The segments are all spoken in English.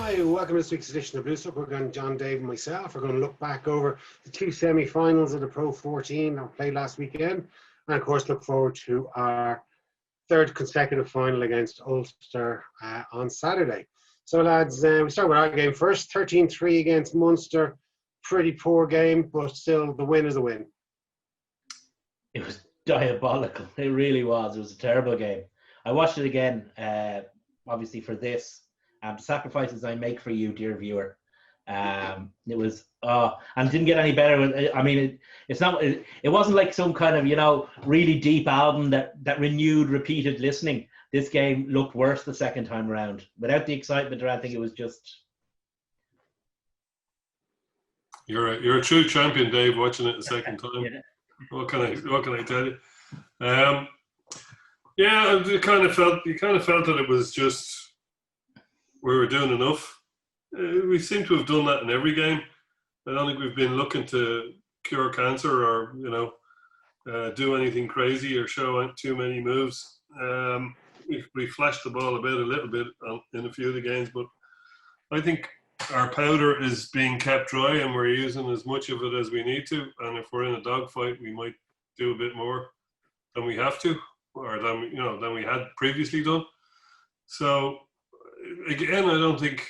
Hi, welcome to this week's edition of Blue Stuff. We're going, John, Dave, and myself. We're going to look back over the two semi-finals of the Pro 14 that were played last weekend, and of course, look forward to our third consecutive final against Ulster on Saturday. So, lads, we start with our game first. 13-3 against Munster. Pretty poor game, but still, the win is a win. It was diabolical. It really was. It was a terrible game. I watched it again, obviously for this. Sacrifices I make for you, dear viewer. It was and didn't get any better. I mean, it wasn't like some kind of really deep album that renewed repeated listening. This game looked worse the second time around. Without the excitement, I think it was just. You're a true champion, Dave. Watching it the second time. Yeah. What can I tell you? Yeah, you kind of felt that it was just. We were doing enough. We seem to have done that in every game. I don't think we've been looking to cure cancer or, do anything crazy or show too many moves. We flashed the ball a little bit in a few of the games, but I think our powder is being kept dry and we're using as much of it as we need to. And if we're in a dogfight, we might do a bit more than we have to, or than we had previously done. So, again, I don't think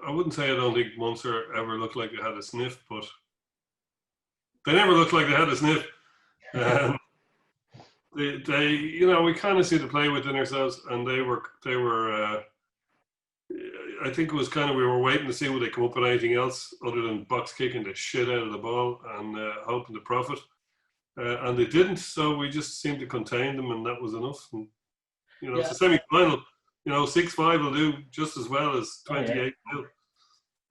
Munster ever looked like they had a sniff, but they never looked like they had a sniff. We kind of see the play within ourselves, and they were. I think it was kind of we were waiting to see would they come up with anything else other than box kicking the shit out of the ball and hoping to profit, and they didn't. So we just seemed to contain them, and that was enough. And, It's a semi-final. 6-5 will do just as well as 28-0.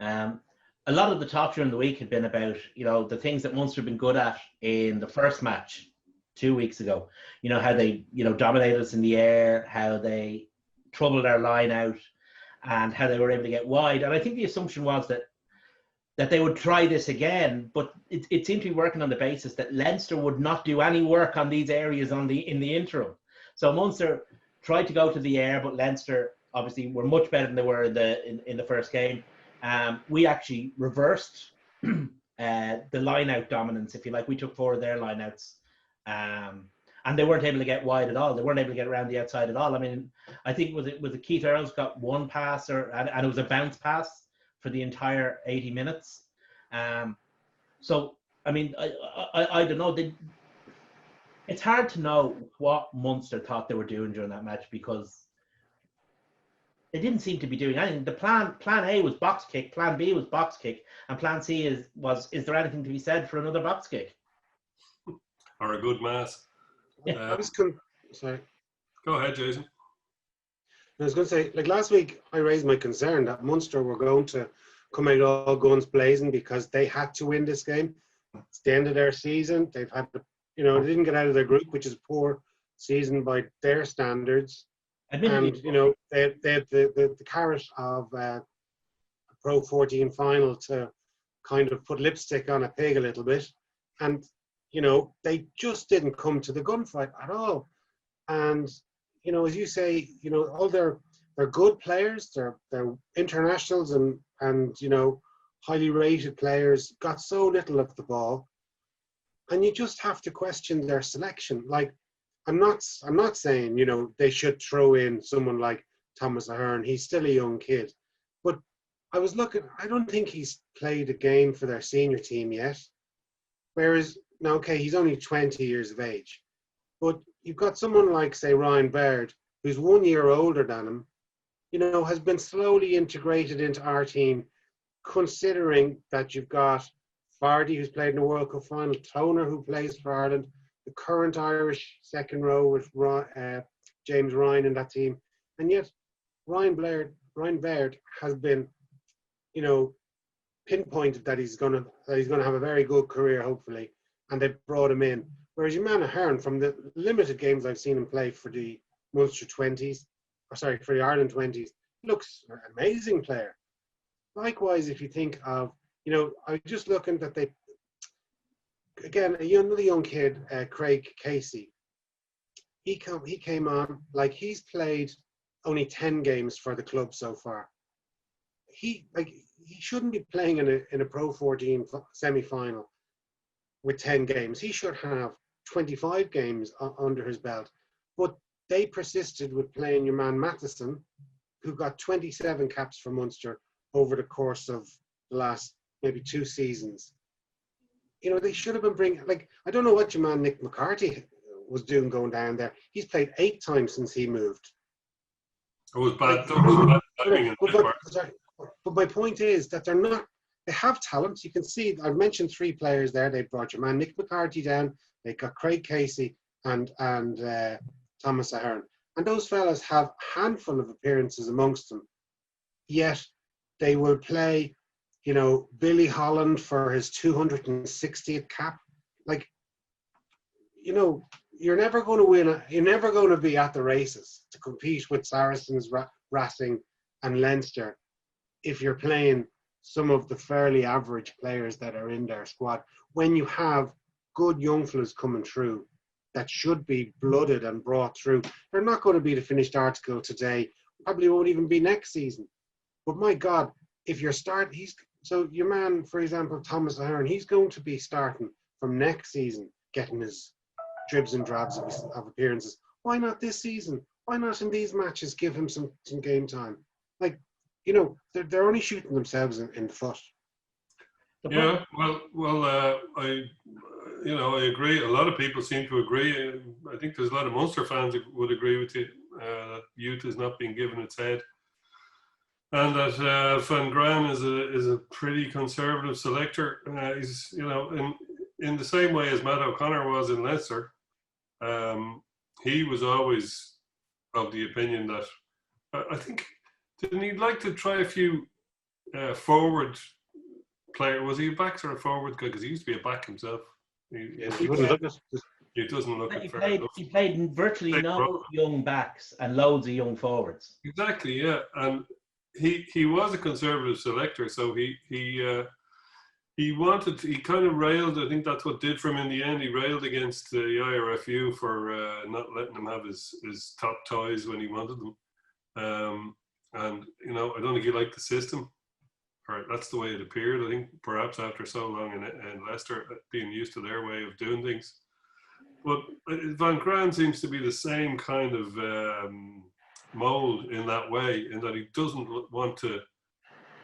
A lot of the talk during the week had been about, the things that Munster had been good at in the first match 2 weeks ago. How they, dominated us in the air, how they troubled our line out, and how they were able to get wide. And I think the assumption was that they would try this again, but it seemed to be working on the basis that Leinster would not do any work on these areas in the interim. So Munster tried to go to the air, but Leinster obviously were much better than they were in the first game. We actually reversed the line-out dominance, if you like. We took 4 of their line-outs, and they weren't able to get wide at all. They weren't able to get around the outside at all. I mean, I think was it Keith Earls got one pass, and it was a bounce pass for the entire 80 minutes. So, I mean, I don't know. It's hard to know what Munster thought they were doing during that match because they didn't seem to be doing anything. The plan A was box kick, plan B was box kick, and plan C is there anything to be said for another box kick? Or a good mass. Yeah. Sorry. Go ahead, Jason. I was going to say, last week, I raised my concern that Munster were going to come out all guns blazing because they had to win this game. It's the end of their season. They've had to, they didn't get out of their group, which is a poor season by their standards. And, they had the carrot of a Pro 14 final to kind of put lipstick on a pig a little bit. And, they just didn't come to the gunfight at all. And, as you say, all they're good players, they're internationals and highly rated players, got so little of the ball. And you just have to question their selection. Like, I'm not saying, they should throw in someone like Thomas Ahern. He's still a young kid. But I was looking, I don't think he's played a game for their senior team yet. Whereas, now, okay, he's only 20 years of age. But you've got someone like, say, Ryan Baird, who's 1 year older than him, has been slowly integrated into our team, considering that you've got Vardy, who's played in the World Cup final, Toner, who plays for Ireland, the current Irish second row with James Ryan in that team. And yet, Ryan Baird has been, pinpointed that he's going to have a very good career, hopefully, and they brought him in. Whereas Eman Ahern, from the limited games I've seen him play for the Munster 20s, for the Ireland 20s, looks an amazing player. Likewise, if you think of, I was just looking that another young kid, Craig Casey, he came on, like he's played only 10 games for the club so far. He shouldn't be playing in a Pro 14 semi-final with 10 games. He should have 25 games under his belt. But they persisted with playing your man Matheson, who got 27 caps for Munster over the course of the last maybe 2 seasons. You know, they should have been bringing, I don't know what your man Nick McCarthy was doing going down there. He's played 8 times since he moved. It was bad. That was bad timing in that part. But my point is that they have talent. You can see, I've mentioned 3 players there. They brought your man Nick McCarthy down. They got Craig Casey and Thomas Ahern. And those fellas have a handful of appearances amongst them. Yet they will play, you know, Billy Holland for his 260th cap. You know, you're never going to win. You're never going to be at the races to compete with Saracens, Racing and Leinster if you're playing some of the fairly average players that are in their squad. When you have good young fellas coming through that should be blooded and brought through, they're not going to be the finished article today. Probably won't even be next season. But my God, if you're so your man, for example, Thomas Ahern, he's going to be starting from next season, getting his dribs and drabs of appearances. Why not this season? Why not in these matches give him some game time? You know, they're only shooting themselves in the foot. Yeah, I agree. A lot of people seem to agree. I think there's a lot of Munster fans that would agree with you that youth is not being given its head, and that Van Graan is a pretty conservative selector. He's, you know, in the same way as Matt O'Connor was in Leinster. He was always of the opinion that I think, didn't he like to try a few forward player? Was he a back or a forward guy? Because he used to be a back himself. He doesn't look it. He played virtually no young backs and loads of young forwards. Exactly, yeah. And he was a conservative selector, so he kind of railed. I think that's what did for him in the end. He railed against the IRFU for not letting him have his top toys when he wanted them. And, you know, I don't think he liked the system. Or that's the way it appeared. I think perhaps after so long in Leicester, being used to their way of doing things. But Van Graan seems to be the same kind of mold in that way, in that he doesn't want to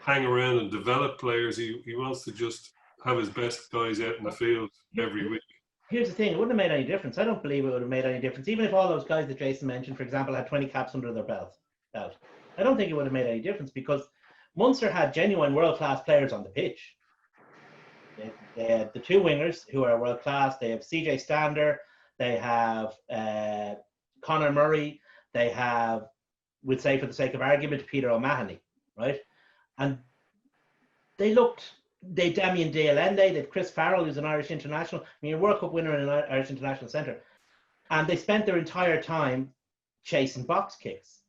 hang around and develop players. He wants to just have his best guys out in the field every week. Here's the thing, it wouldn't have made any difference. I don't believe it would have made any difference. Even if all those guys that Jason mentioned, for example, had 20 caps under their belt. I don't think it would have made any difference because Munster had genuine world-class players on the pitch. They had the 2 wingers who are world-class. They have CJ Stander. They have Conor Murray. They have, we'd say for the sake of argument, Peter O'Mahony, right? And they had Damien de Allende, they had Chris Farrell, who's an Irish international. I mean, a World Cup winner in an Irish international centre. And they spent their entire time chasing box kicks.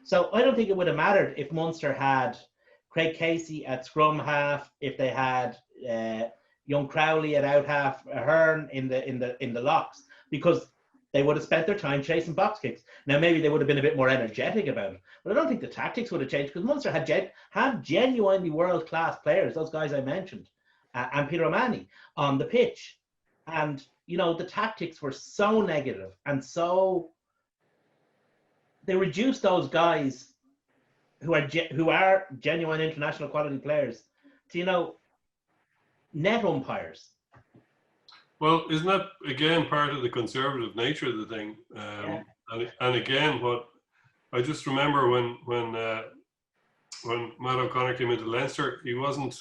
So I don't think it would have mattered if Munster had Craig Casey at scrum half, if they had young Crowley at out half, Ahern in the locks, because they would have spent their time chasing box kicks. Now maybe they would have been a bit more energetic about it, but I don't think the tactics would have changed because Munster had genuinely world-class players, those guys I mentioned, and Peter O'Mahony on the pitch, and you know the tactics were so negative and so. They reduced those guys who are genuine international quality players to, you know, net umpires. Well, isn't that again part of the conservative nature of the thing? And again, what I just remember when Matt O'Connor came into Leinster, he wasn't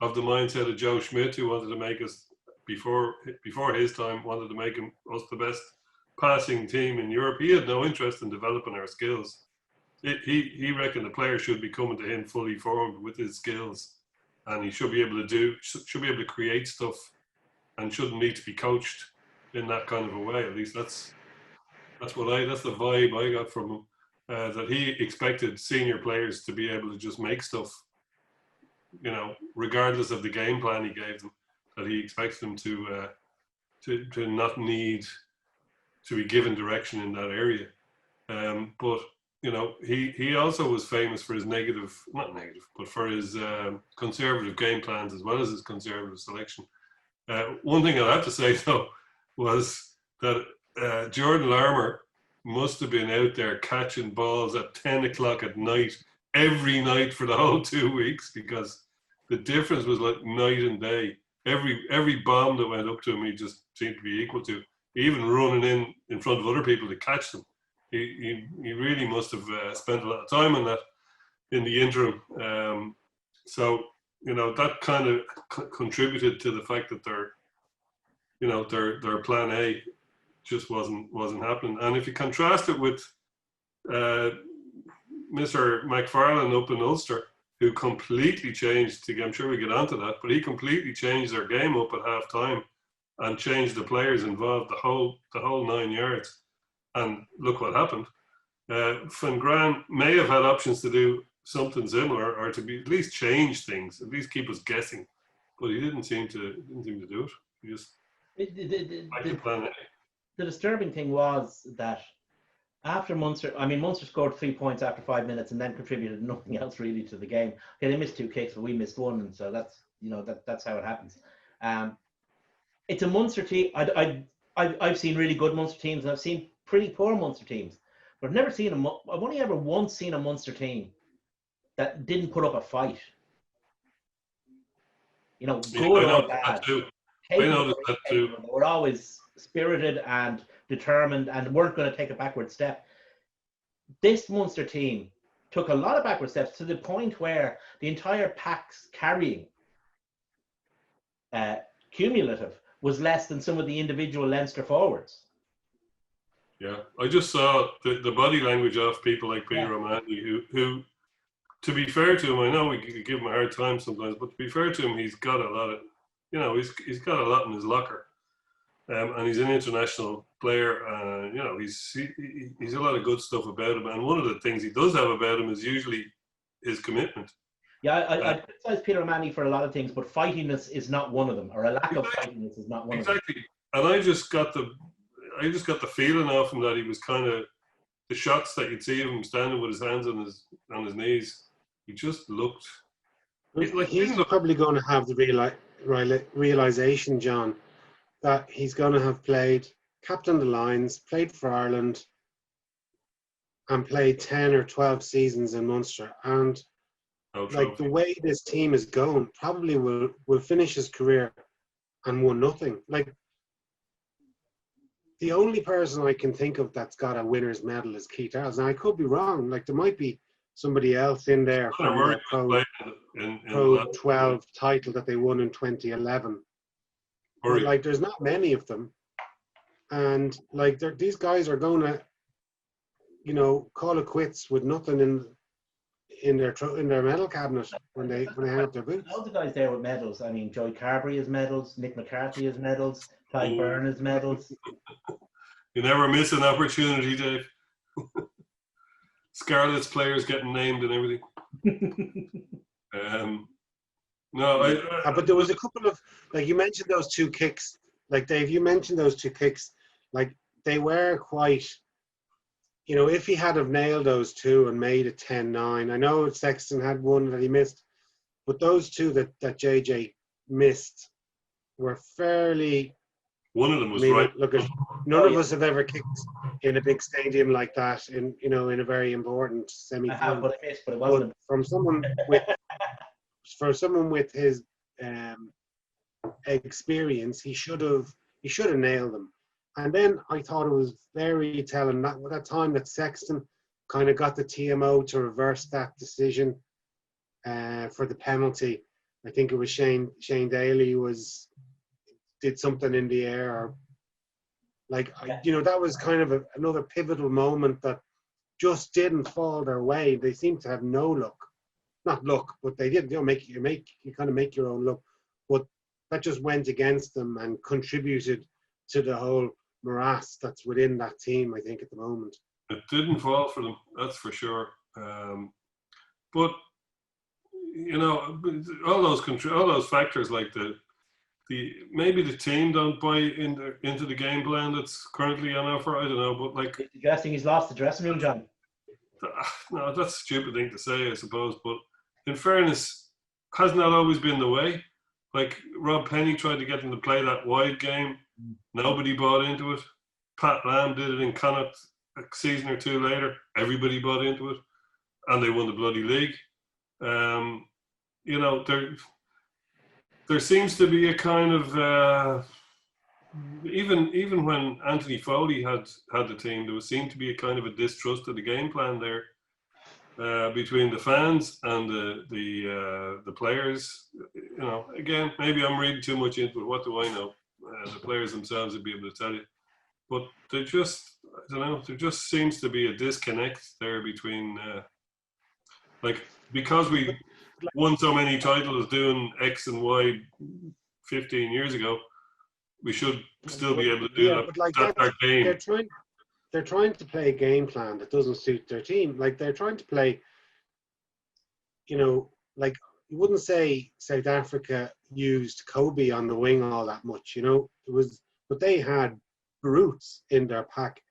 of the mindset of Joe Schmidt, who wanted to make us before his time wanted to make us the best passing team in Europe. He had no interest in developing our skills. He reckoned the player should be coming to him fully formed with his skills, and he should be able to create stuff, and shouldn't need to be coached in that kind of a way. At least that's the vibe I got from him. That he expected senior players to be able to just make stuff, you know, regardless of the game plan he gave them. That he expects them to not need to be given direction in that area. But you know, he also was famous for his not negative, but for his conservative game plans as well as his conservative selection. One thing I have to say though was that Jordan Larmour must have been out there catching balls at 10 o'clock at night every night for the whole 2 weeks, because the difference was like night and day. Every bomb that went up to him, he just seemed to be equal to. Even running in front of other people to catch them. He really must have spent a lot of time on that in the interim. So, you know, that kind of contributed to the fact that their plan A just wasn't happening. And if you contrast it with Mr. McFarlane up in Ulster, who completely changed the game, I'm sure we get onto that, but he completely changed their game up at half time and changed the players involved the whole 9 yards. And look what happened. Van Graan may have had options to do something similar, or to be at least change things, at least keep us guessing, but he didn't seem to do it. He just the disturbing thing was that after Munster scored 3 points after 5 minutes and then contributed nothing else really to the game. Okay, they missed 2 kicks, but we missed 1, and so that's how it happens. It's a Munster team. I've seen really good Munster teams, and I've seen pretty poor Munster teams, but I've only ever once seen a Munster team that didn't put up a fight. You know, good or bad. I noticed that too. They were always spirited and determined and weren't going to take a backward step. This Munster team took a lot of backward steps to the point where the entire pack's carrying cumulative was less than some of the individual Leinster forwards. Yeah, I just saw the body language of people like Peter O'Mahony, who, to be fair to him, I know we could give him a hard time sometimes, but to be fair to him, he's got a lot of, you know, he's got a lot in his locker, and he's an international player. You know, he's a lot of good stuff about him, and one of the things he does have about him is usually his commitment. Yeah, I criticize Peter O'Mahony for a lot of things, but fightiness is not one of them, or a lack of fightiness is not one of them. Exactly, and I just got the feeling off him that he was kind of, the shots that you'd see of him standing with his hands on his knees, he just looked. He's probably going to have the realization, John, that he's going to have captained the Lions, played for Ireland, and played 10 or 12 seasons in Munster, and the way this team is going, probably will finish his career and won nothing. Like, the only person I can think of that's got a winner's medal is Keith Arles. Now, I could be wrong. Like, there might be somebody else in there from the Pro 12 title that they won in 2011. But, like, there's not many of them. And, like, these guys are going to, you know, call it quits with nothing in their medal cabinet when they hang up their boots. All the guys there with medals. I mean, Joey Carberry has medals, Nick McCarthy has medals, Ty Byrne has medals. You never miss an opportunity, Dave. Scarlet's players getting named and everything. But there was a couple of, like, you mentioned those 2 kicks. Like, Dave, you mentioned those 2 kicks. Like, they were quite, you know, if he had have nailed those 2 and made it 10-9, I know Sexton had one that he missed, but those 2 that JJ missed were fairly. One of them was right. Look, none of us have ever kicked in a big stadium like that in a very important semi-final. But it wasn't. But from someone with his experience, he should have nailed them. And then I thought it was very telling that time that Sexton kind of got the TMO to reverse that decision for the penalty. I think it was Shane Daly did something in the air, or that was kind of another pivotal moment that just didn't fall their way. They seemed to have no luck, not luck, but they did. You kind of make your own luck, but that just went against them and contributed to the whole morass that's within that team, I think, at the moment. It didn't fall for them, that's for sure. But you know, all those factors, like maybe the team don't buy into the game plan that's currently on offer. I don't know, but like, suggesting he's lost the dressing room, John. no, that's a stupid thing to say, I suppose. But in fairness, hasn't that always been the way? Like Rob Penny tried to get them to play that wide game. Nobody bought into it. Pat Lam did it in Connacht a season or two later. Everybody bought into it, and they won the bloody league. You know, there seems to be a kind of even when Anthony Foley had the team, there seemed to be a kind of a distrust of the game plan there between the fans and the players. You know, again, maybe I'm reading too much into it. What do I know? The players themselves would be able to tell you. But I don't know. There just seems to be a disconnect there between, because we won so many titles doing X and Y 15 years ago, we should still be able to do that. But like that's our game. They're trying to play a game plan that doesn't suit their team. Like they're trying to play, you know, like you wouldn't say South Africa used Kobe on the wing all that much, you know. But they had brutes in their pack,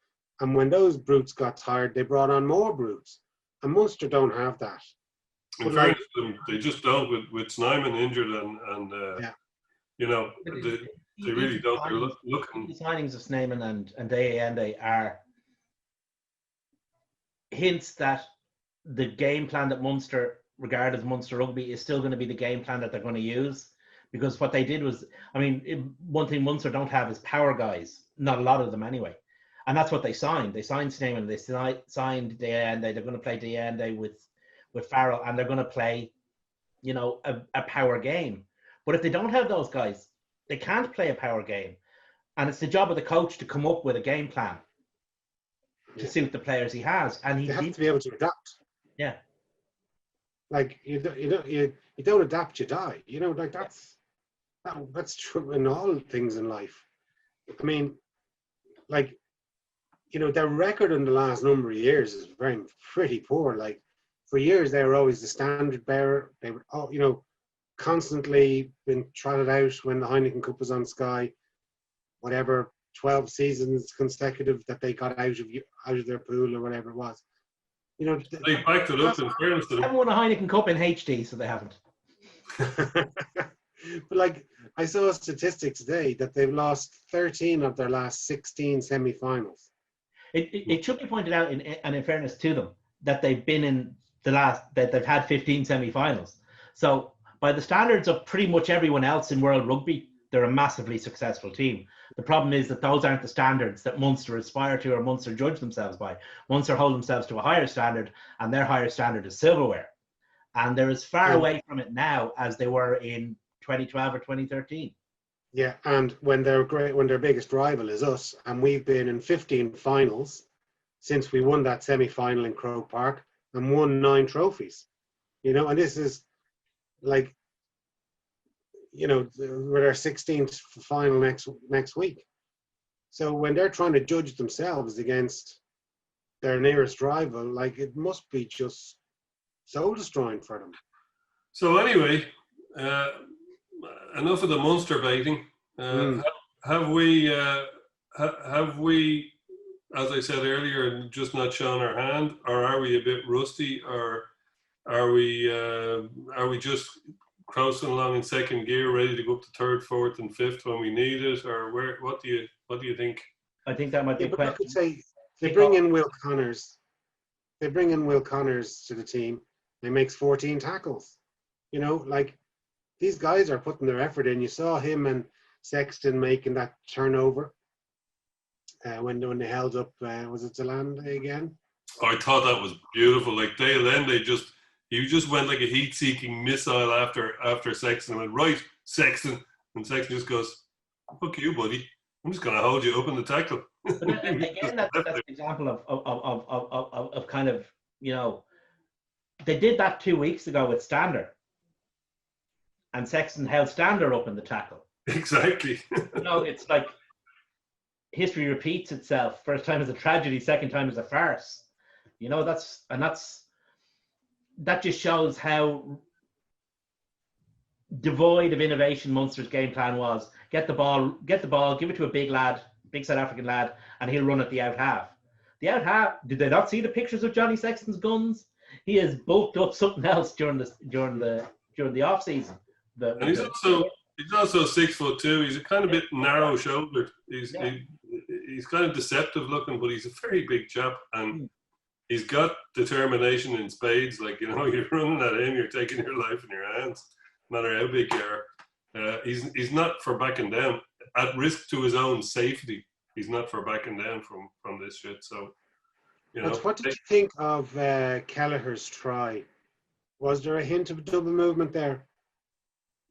and when those brutes got tired, they brought on more brutes. And Munster don't have that. In fairness to them, they just don't with Snyman injured and you know, they really don't. They're looking. The signings of Snyman and Deye Ende are hints that the game plan that Munster regard as Munster Rugby is still going to be the game plan that they're going to use. Because what they did was, I mean, one thing Munster don't have is power guys. Not a lot of them anyway. And that's what they signed. They signed Snyman. They signed Deye Ende. They're going to play Deye Ende with Farrell, and they're going to play, you know, a power game. But if they don't have those guys, they can't play a power game. And it's the job of the coach to come up with a game plan to suit the players he has. And he have to be able to adapt. Yeah. Like you don't adapt, you die. You know, like that's true in all things in life. I mean, like, you know, their record in the last number of years is pretty poor. Like for years they were always the standard bearer. They were, you know, constantly been trotted out when the Heineken Cup was on Sky. Whatever, 12 seasons consecutive that they got out of their pool or whatever it was. You know, they backed it up in fairness to them. They haven't won a Heineken Cup in HD, so they haven't. But like, I saw a statistic today that they've lost 13 of their last 16 semi-finals. It should be pointed out, and in fairness to them, that they've been in that they've had 15 semi-finals. So by the standards of pretty much everyone else in world rugby, they're a massively successful team. The problem is that those aren't the standards that Munster aspire to or Munster judge themselves by. Munster hold themselves to a higher standard, and their higher standard is silverware. And they're as far away from it now as they were in 2012 or 2013. Yeah, and when their biggest rival is us, and we've been in 15 finals since we won that semi-final in Croke Park and won 9 trophies. You know, and this is like, you know, we're our 16th final next week. So when they're trying to judge themselves against their nearest rival, like it must be just soul destroying for them. So anyway, enough of the Munster baiting. Have we, as I said earlier, just not shown our hand, or are we a bit rusty, or are we just cruising along in second gear, ready to go up to third, fourth, and fifth when we need it, or where? What do you think? I think that might be a question. I could say they bring in Will Connors. They bring in Will Connors to the team. He makes 14 tackles. You know, like these guys are putting their effort in. You saw him and Sexton making that turnover when they held up. Was it Delande again? Oh, I thought that was beautiful. Like Delande he just went like a heat-seeking missile after Sexton. Went right, Sexton, and Sexton just goes, "Fuck you, buddy. I'm just going to hold you up in the tackle." But again, that's an example of kind of, you know, they did that 2 weeks ago with Stander, and Sexton held Stander up in the tackle. Exactly. You know, it's like history repeats itself. First time is a tragedy, second time is a farce. You know, that just shows how devoid of innovation Munster's game plan was. Get the ball, give it to a big lad, big South African lad, and he'll run at the out half. The out half. Did they not see the pictures of Johnny Sexton's guns? He has bulked up something else during the off season. And he's also 6'2". He's a kind of bit narrow shouldered. He's kind of deceptive looking, but he's a very big chap, and he's got determination in spades. Like, you know, you're running at him, you're taking your life in your hands, no matter how big you are. He's not for backing down. At risk to his own safety, he's not for backing down from this shit. So, you know. What did you think of Kelleher's try? Was there a hint of double movement there?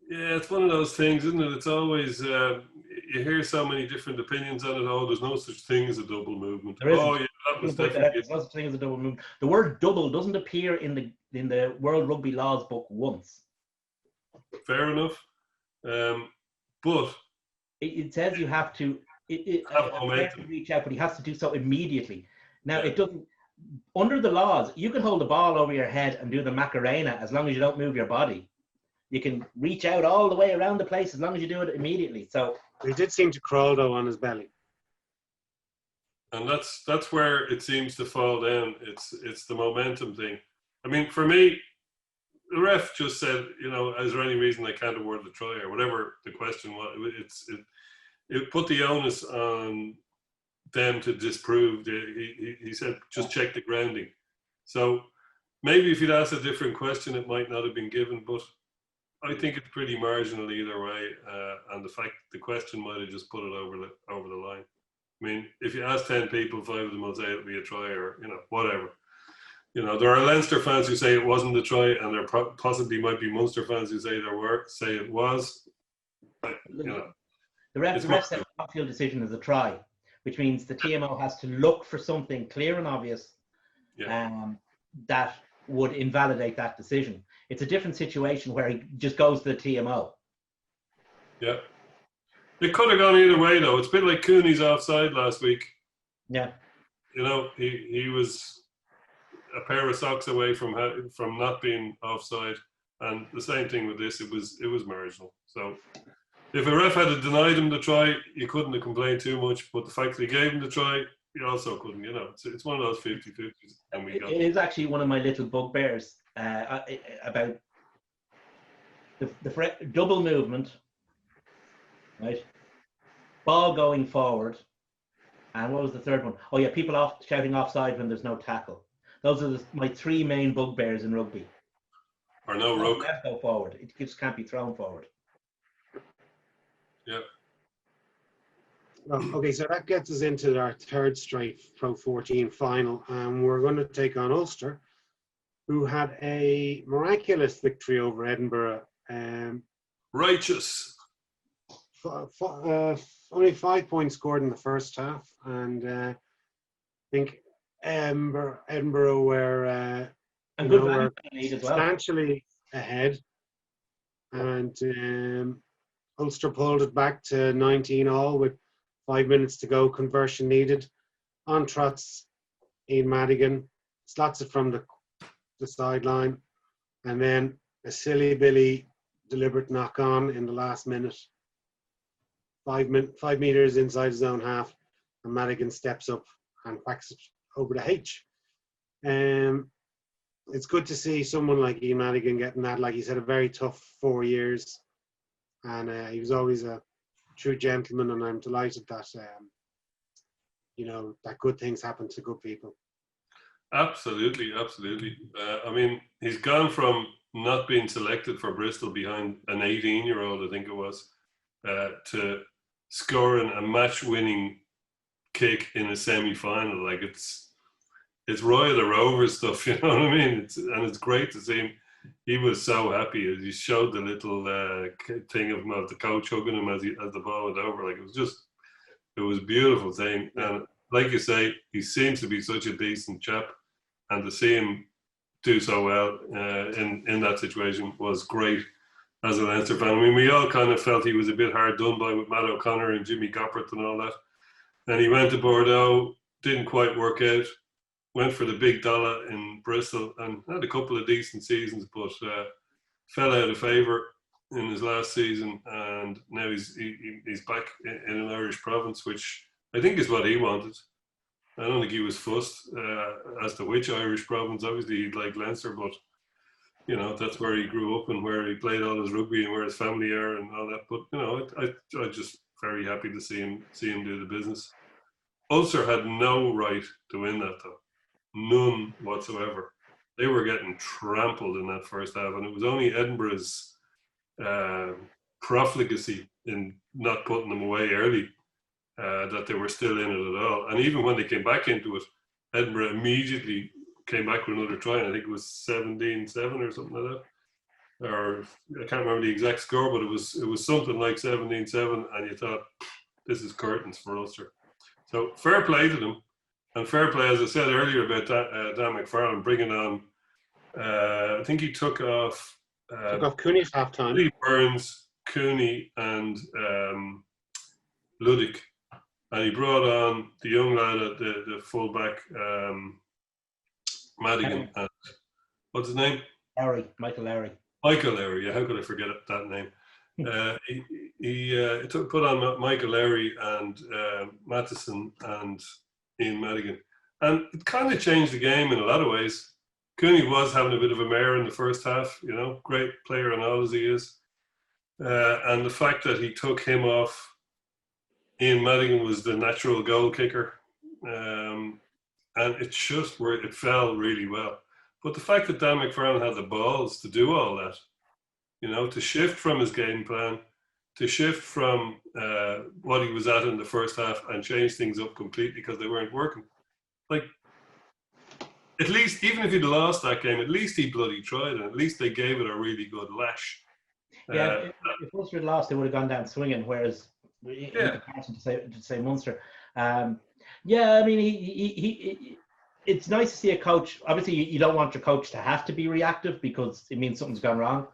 Yeah, it's one of those things, isn't it? It's always, you hear so many different opinions on it. Oh, there's no such thing as a double movement. There isn't. Oh, yeah, that was definitely. There's no such thing as a double movement. The word double doesn't appear in the World Rugby Laws book once. Fair enough. But it says you have to reach out, but he has to do so immediately. Now, it doesn't. Under the laws, you can hold the ball over your head and do the Macarena as long as you don't move your body. You can reach out all the way around the place as long as you do it immediately. So he did seem to crawl though on his belly, and that's where it seems to fall down. It's the momentum thing. I mean, for me, the ref just said, you know, is there any reason I can't award the try or whatever the question was? It put the onus on them to disprove. He said, just check the grounding. So maybe if you'd asked a different question, it might not have been given, but I think it's pretty marginal either way. And the fact the question might have just put it over the line. I mean, if you ask 10 people, 5 of them will say it'll be a try or, you know, whatever. You know, there are Leinster fans who say it wasn't a try, and there possibly might be Munster fans who say it was. But, you know, the ref said the off-field decision is a try, which means the TMO has to look for something clear and obvious that would invalidate that decision. It's a different situation where he just goes to the TMO. Yeah. It could have gone either way, though. It's a bit like Cooney's offside last week. Yeah. You know, he was a pair of socks away from not being offside, and the same thing with this. It was marginal. So if a ref had denied him the try, you couldn't have complained too much. But the fact that he gave him the try, you also couldn't. You know, it's one of those 50-50s. And it is actually one of my little bugbears about the double movement, right? Ball going forward, and what was the third one? Oh yeah, people shouting offside when there's no tackle. Those are my 3 main bugbears in rugby. Or no ruck. Go forward. It just can't be thrown forward. Yeah. Well, okay, so that gets us into our third straight Pro 14 final, and we're going to take on Ulster, who had a miraculous victory over Edinburgh. Righteous. Only 5 points scored in the first half, and I think Edinburgh were substantially ahead, and Ulster pulled it back to 19-all with 5 minutes to go. Conversion needed. On trots, Ian Madigan slots it from the sideline, and then a silly Billy deliberate knock on in the last minute. 5 meters inside his own half, and Madigan steps up and whacks it over the H. It's good to see someone like Ian Madigan getting that. Like, he's had a very tough 4 years, and he was always a true gentleman, and I'm delighted that that good things happen to good people. Absolutely. I mean, he's gone from not being selected for Bristol behind an 18-year-old, I think it was, to scoring a match-winning kick in a semi-final. Like, it's Roy of the Rovers stuff, you know what I mean? It's great to see him. He was so happy as he showed the little thing of the coach hugging him as the ball went over. Like, it was a beautiful thing. And like you say, he seems to be such a decent chap, and to see him do so well in that situation was great as a Leinster fan. I mean, we all kind of felt he was a bit hard done by with Matt O'Connor and Jimmy Goppert and all that. And he went to Bordeaux, didn't quite work out, went for the big dollar in Bristol and had a couple of decent seasons, but fell out of favour in his last season. And now he's back in an Irish province, which I think is what he wanted. I don't think he was fussed as to which Irish province. Obviously, he'd like Leinster, but you know, that's where he grew up and where he played all his rugby and where his family are and all that. But you know, I just very happy to see him do the business. Ulster had no right to win that though, none whatsoever. They were getting trampled in that first half, and it was only Edinburgh's profligacy in not putting them away early that they were still in it at all. And even when they came back into it, Edinburgh immediately came back with another try, and I think it was 17-7 or something like that. Or I can't remember the exact score, but it was something like 17-7, and you thought, this is curtains for Ulster. So fair play to them, and fair play, as I said earlier about Dan McFarland bringing on. I think he took off Cooney at half time. Burns, Cooney, and Ludick, and he brought on the young lad at the fullback, Madigan, and what's his name? Michael Lowry. Michael Lowry, yeah. How could I forget that name? He put on Michael Lowry and Matheson and Ian Madigan, and it kind of changed the game in a lot of ways. Cooney was having a bit of a mare in the first half, you know, great player and all as he is, and the fact that he took him off. Ian Madigan was the natural goal kicker, and it fell really well. But the fact that Dan McFarland had the balls to do all that, you know, to shift from his game plan, to shift from what he was at in the first half and change things up completely because they weren't working. Like, at least, even if he'd lost that game, at least he bloody tried, and at least they gave it a really good lash. Yeah, if Ulster had lost, they would have gone down swinging, whereas in comparison to say Munster. Yeah, I mean, he it's nice to see a coach. Obviously, you don't want your coach to have to be reactive because it means something's gone wrong.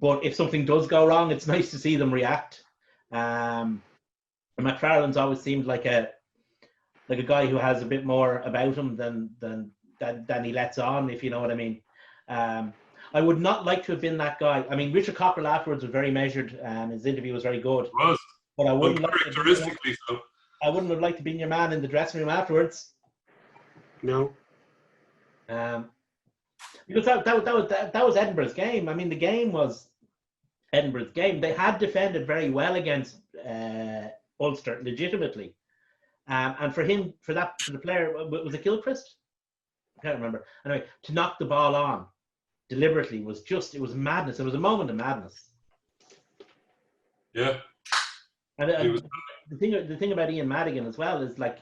But if something does go wrong, it's nice to see them react. And McFarland's always seemed like a guy who has a bit more about him than he lets on, if you know what I mean. I would not like to have been that guy. I mean, Richard Cockrell afterwards was very measured, and his interview was very good. It was. But I wouldn't uncharacteristically so. I wouldn't have liked to be your man in the dressing room afterwards. No. Because that was Edinburgh's game. I mean, the game was Edinburgh's game. They had defended very well against Ulster legitimately, and for the player, was it Gilchrist? I can't remember. Anyway, to knock the ball on deliberately was it was madness. It was a moment of madness. Yeah. And the thing about Ian Madigan as well is, like,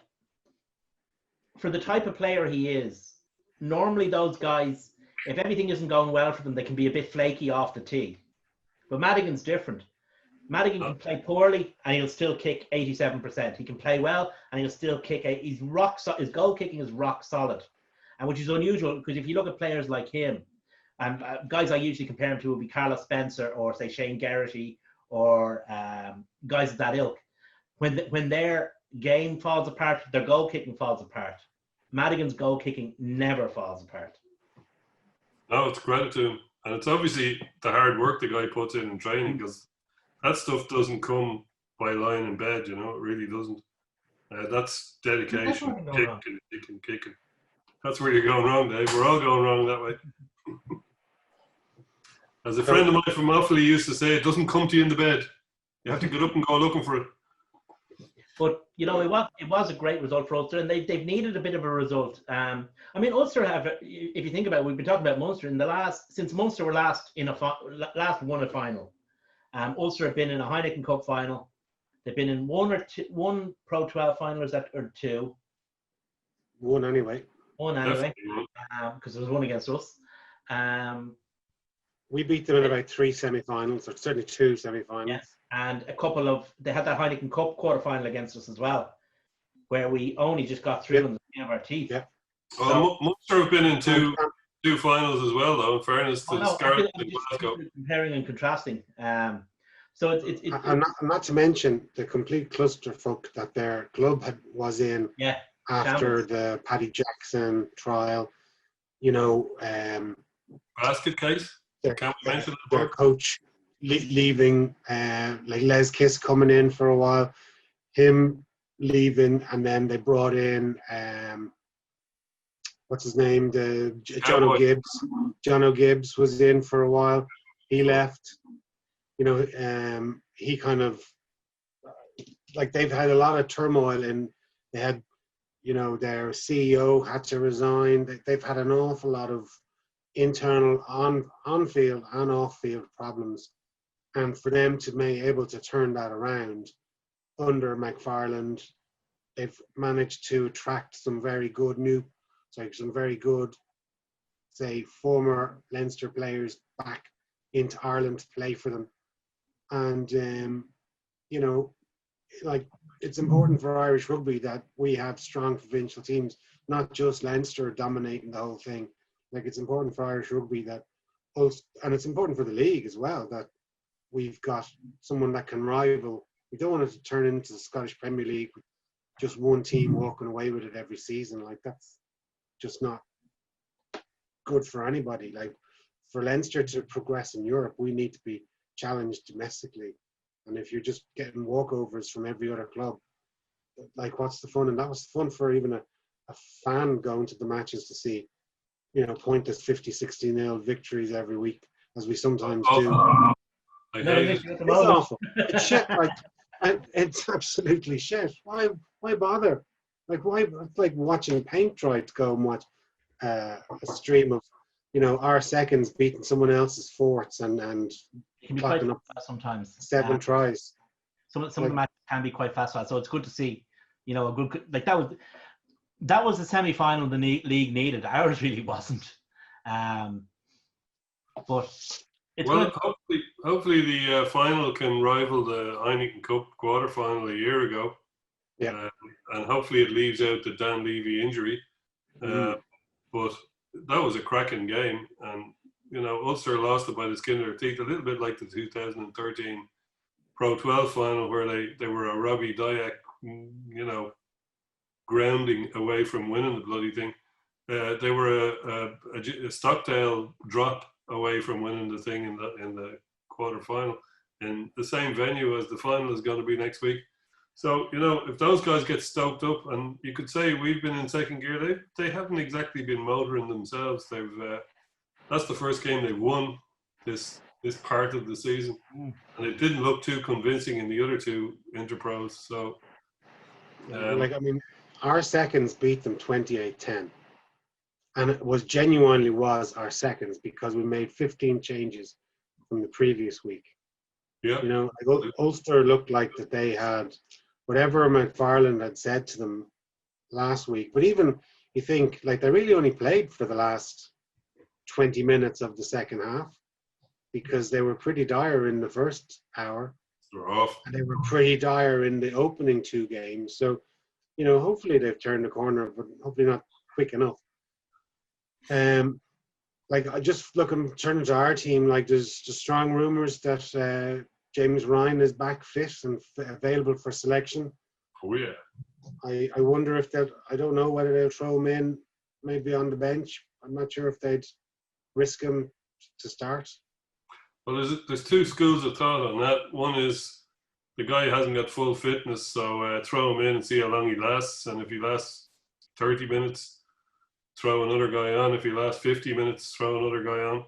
for the type of player he is, normally those guys, if everything isn't going well for them, they can be a bit flaky off the tee. But Madigan's different. Madigan can play poorly and he'll still kick 87%. He can play well and he'll still kick. His goal kicking is rock solid, and which is unusual because if you look at players like him, and guys I usually compare him to would be Carlos Spencer or say Shane Geraghty or guys of that ilk. When their game falls apart, their goal kicking falls apart. Madigan's goal kicking never falls apart. No, it's credit to him. And it's obviously the hard work the guy puts in training, because that stuff doesn't come by lying in bed, you know, it really doesn't. That's dedication, kicking. That's where you're going wrong, Dave. We're all going wrong that way. As a friend of mine from Offaly used to say, it doesn't come to you in the bed. You have to get up and go looking for it. But, you know, it was a great result for Ulster, and they've needed a bit of a result. I mean, Ulster have, if you think about it, we've been talking about Munster since Munster were last won a final. Ulster have been in a Heineken Cup final. They've been in one Pro 12 final, or two? One anyway. Because there was one against us. We beat them in about 3 semi-finals, or certainly 2 semi-finals. Yes. And they had that Heineken Cup quarter-final against us as well, where we only just got through on the skin of our teeth. Yeah. Well, Munster have been in two finals as well, though, in fairness to Scarlett and Glasgow. Comparing and contrasting. So it's and not to mention the complete clusterfuck that their club was in after the Paddy Jackson trial. You know, basket case. Their coach leaving, like Les Kiss coming in for a while, him leaving, and then they brought in what's his name, John O'Gibbs. John O'Gibbs was in for a while. He left. He kind of like they've had a lot of turmoil, and they had, their CEO had to resign. They've had an awful lot of internal on-field and off-field problems, and for them to be able to turn that around under McFarland, they've managed to attract some very good say, former Leinster players back into Ireland to play for them. And, it's important for Irish rugby that we have strong provincial teams, not just Leinster dominating the whole thing. It's important for Irish rugby and it's important for the league as well, that we've got someone that can rival. We don't want it to turn into the Scottish Premier League with just one team walking away with it every season. That's just not good for anybody. For Leinster to progress in Europe, we need to be challenged domestically. And if you're just getting walkovers from every other club, what's the fun? And that was fun for even a fan going to the matches to see, pointless 50-60-0 victories every week, as we sometimes do. It's awful. It's shit. It's absolutely shit. Why bother? Why? It's like watching paint dry to go and watch a stream of, our seconds beating someone else's forts and it can be quite up fast sometimes. 7 tries. Some of the matches can be quite fast, so it's good to see. A good that was the semi-final the league needed. Ours really wasn't. But it's good. Hopefully the final can rival the Heineken Cup quarter-final a year ago. Yeah. And hopefully it leaves out the Dan Levy injury. But that was a cracking game, and Ulster lost it by the skin of their teeth, a little bit like the 2013 Pro 12 final, where they were a Robbie Dyack, grounding away from winning the bloody thing. They were a Stockdale drop away from winning the thing in the quarter final, in the same venue as the final is going to be next week. So, if those guys get stoked up, and you could say we've been in second gear, they haven't exactly been motoring themselves. That's the first game they've won this part of the season, and it didn't look too convincing in the other two interpros. So, our seconds beat them 28-10, and it genuinely was our seconds because we made 15 changes from the previous week. Yeah, Ulster looked like that they had whatever McFarland had said to them last week. But even you think they really only played for the last 20 minutes of the second half, because they were pretty dire in the first hour. They're off. And they were pretty dire in the opening 2 games. So, hopefully they've turned the corner, but hopefully not quick enough. I just turning to our team, there's just strong rumours that James Ryan is back fit and available for selection. Oh, yeah. I wonder if I don't know whether they'll throw him in, maybe on the bench. I'm not sure if they'd risk him to start. Well, there's 2 schools of thought on that. One is the guy hasn't got full fitness, so throw him in and see how long he lasts. And if he lasts 30 minutes, throw another guy on. If he lasts 50 minutes, throw another guy on.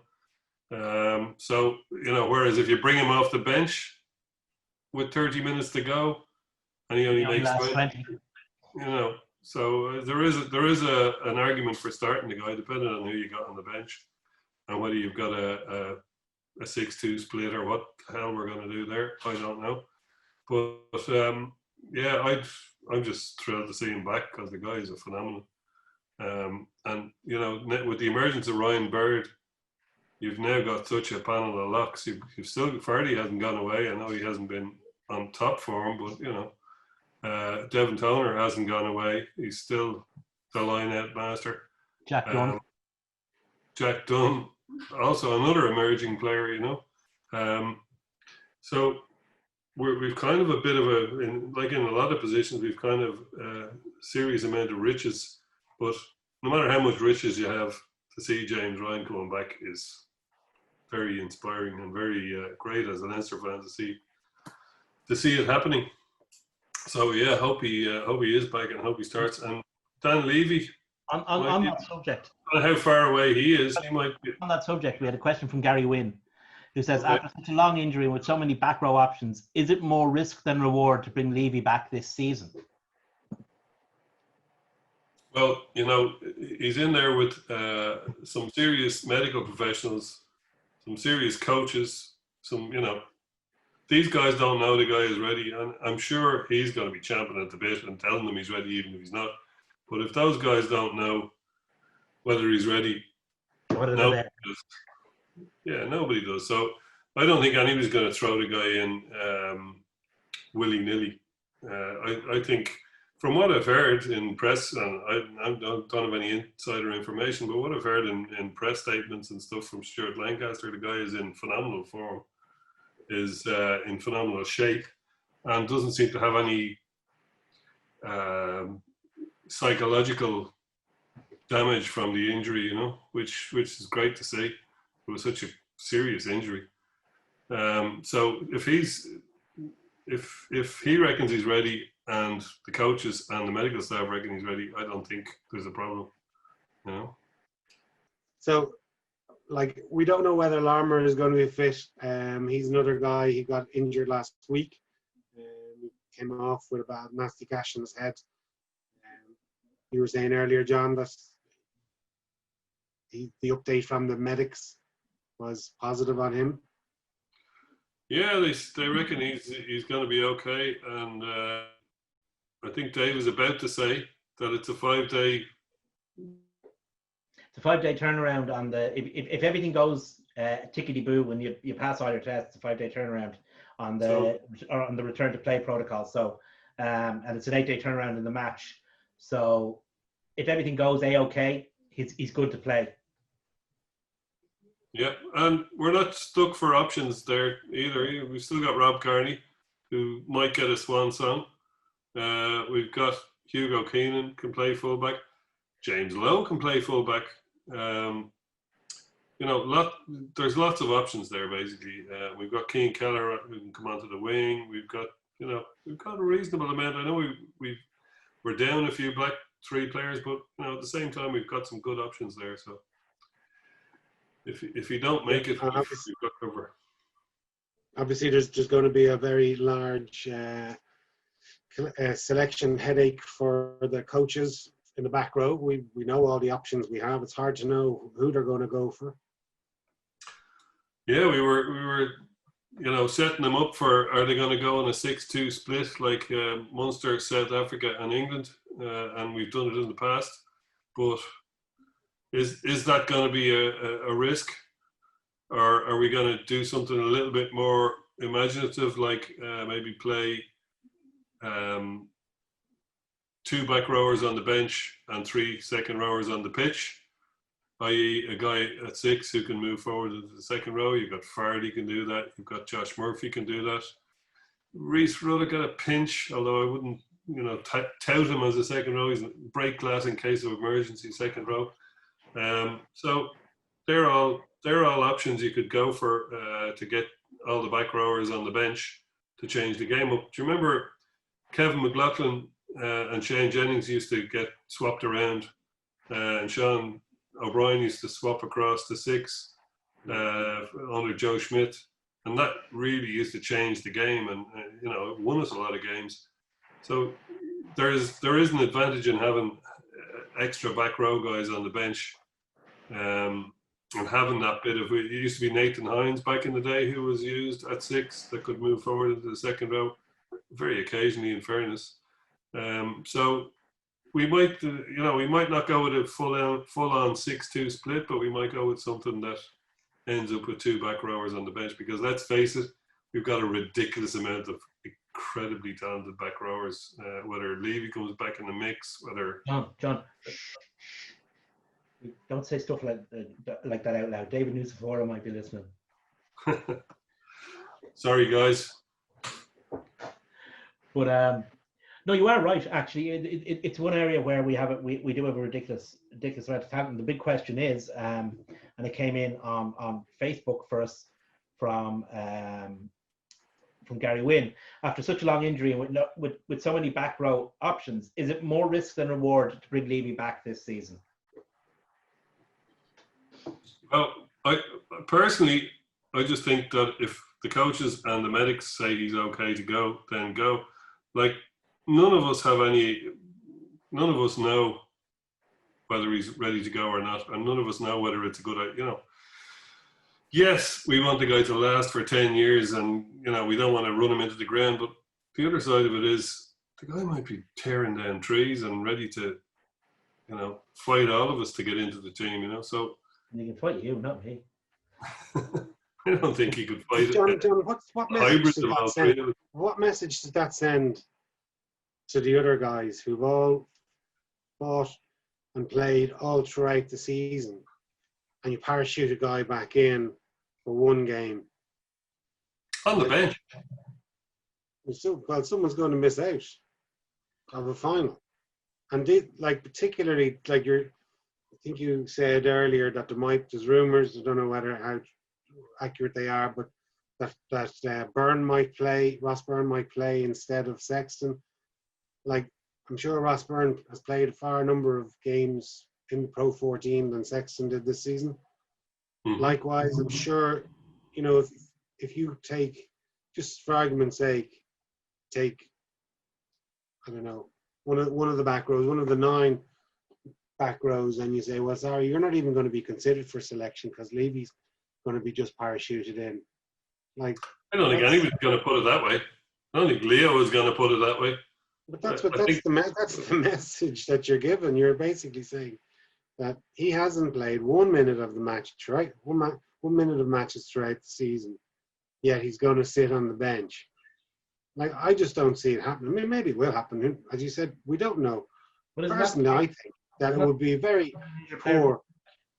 Whereas if you bring him off the bench with 30 minutes to go and he only makes 20, so there is an argument for starting the guy, depending on who you got on the bench and whether you've got a 6-2 split or what the hell we're going to do there. I don't know. But I'm just thrilled to see him back because the guy is a phenomenon. And with the emergence of Ryan Bird, you've now got such a panel of locks. You've still, Fardy hasn't gone away. I know he hasn't been on top form, but Devin Toner hasn't gone away. He's still the line-out master. Jack Dunn, also another emerging player. So we've kind of a bit of in a lot of positions, we've kind of a serious amount of riches. But no matter how much riches you have, to see James Ryan coming back is very inspiring and very great as an Leinster fan to see it happening. So yeah, hope he is back and hope he starts. And Dan Levy, On that subject, I don't know how far away he is. He might be. on that subject, we had a question from Gary Wynn, who says, Okay. after such a long injury and with so many back row options, is it more risk than reward to bring Levy back this season? Well, you know, he's in there with some serious medical professionals, some serious coaches, some, you know, these guys don't know the guy is ready. And I'm sure he's going to be champing at the bit and telling them he's ready, even if he's not. But if those guys don't know whether he's ready, nobody does. Yeah, nobody does. So I don't think anybody's going to throw the guy in willy-nilly. I think, from what I've heard in press, and I don't have any insider information, but what I've heard in press statements and stuff from Stuart Lancaster, the guy is in phenomenal form, is in phenomenal shape, and doesn't seem to have any psychological damage from the injury, you know, which is great to see. It was such a serious injury. So if he reckons he's ready, and the coaches and the medical staff reckon he's ready, I don't think there's a problem. You know. So, like, we don't know whether Larmour is going to be fit. He's another guy. He got injured last week. He came off with a bad nasty gash in his head. You were saying earlier, John, that the update from the medics was positive on him. Yeah, they reckon he's going to be okay, and I think Dave was about to say that it's a 5-day. It's a 5-day turnaround on the if everything goes tickety boo when you pass all your tests. It's a 5-day turnaround on the return to play protocol. So and it's an 8-day turnaround in the match. So if everything goes a-okay, he's good to play. Yeah, and we're not stuck for options there either. We've still got Rob Kearney, who might get a swan song. We've got Hugo Keenan can play fullback. James Lowe can play fullback. You know, there's lots of options there. Basically, we've got Keane Keller who can come onto the wing. We've got a reasonable amount. I know we're down a few black 3 players, but you know, at the same time we've got some good options there. So if you don't make it, we've got cover. Obviously, there's just going to be a very large selection headache for the coaches in the back row. We know all the options we have. It's hard to know who they're going to go for. Yeah, we were setting them up for, are they going to go on a 6-2 split like Munster, South Africa and England, and we've done it in the past. But is that going to be a risk, or are we going to do something a little bit more imaginative, like maybe play 2 back rowers on the bench and 3 second rowers on the pitch, i.e. a guy at 6 who can move forward into the second row? You've got Fardy can do that. You've got Josh Murphy can do that. Reece Ruddock got a pinch, although I wouldn't, tout him as a second row. He's a break glass in case of emergency second row. So they're all options you could go for to get all the back rowers on the bench to change the game up. Do you remember Kevin McLaughlin and Shane Jennings used to get swapped around, and Sean O'Brien used to swap across to 6 under Joe Schmidt, and that really used to change the game, and it won us a lot of games. So there is an advantage in having extra back row guys on the bench, and having that bit of, it used to be Nathan Hines back in the day who was used at 6 that could move forward into the second row, very occasionally, in fairness. So we might not go with a full on 6-2 split, but we might go with something that ends up with 2 back rowers on the bench, because let's face it, we've got a ridiculous amount of incredibly talented back rowers. Whether Levy comes back in the mix, whether John, don't say stuff like that out loud. David Nusafora might be listening. Sorry, guys. But no, you are right. Actually, it's one area where we do have a ridiculous amount of talent. The big question is, and it came in on Facebook for us from from Gary Wynn after such a long injury and with so many back row options. Is it more risk than reward to bring Levy back this season? Well, I personally, I just think that if the coaches and the medics say he's okay to go, then go. Like, none of us know whether he's ready to go or not, and none of us know whether it's a good idea. Yes, we want the guy to last for 10 years, and we don't want to run him into the ground, but the other side of it is the guy might be tearing down trees and ready to fight all of us to get into the team. So he can fight you, not me. I don't think he could fight John, it. What message does that send to the other guys who've all fought and played all throughout the season, and you parachute a guy back in for one game on the bench? Well, someone's going to miss out of a final, and particularly I think you said earlier that there's rumours. I don't know how accurate they are, but that Ross Byrne might play instead of Sexton. I'm sure Ross Byrne has played a far number of games in the Pro 14 than Sexton did this season. Mm-hmm. Likewise, I'm sure, if you take, just for argument's sake, I don't know, one of the back rows, one of the 9 back rows, and you say, well, sorry, you're not even going to be considered for selection because Levy's going to be just parachuted in. I don't think anybody's going to put it that way. I don't think Leo is going to put it that way. But that's the message that you're given. You're basically saying that he hasn't played 1 minute of the match, right? 1 minute of matches throughout the season, yet he's going to sit on the bench. I just don't see it happening. I mean, maybe it will happen. As you said, we don't know. Personally, I think that it would be a very poor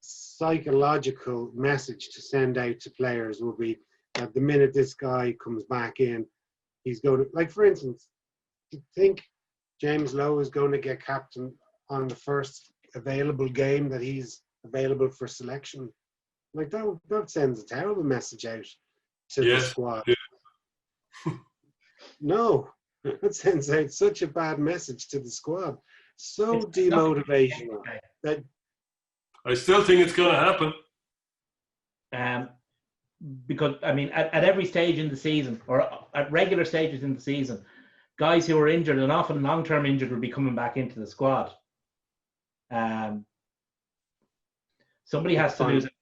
psychological message to send out to players. Will be that the minute this guy comes back in, he's going to, for instance, do you think James Lowe is going to get captain on the first available game that he's available for selection? That sends a terrible message out to the squad. Yeah. No, that sends out such a bad message to the squad. So demotivational. That I still think it's going to happen. Because, I mean, at every stage in the season, or at regular stages in the season, guys who are injured and often long-term injured will be coming back into the squad. Somebody has to lose it,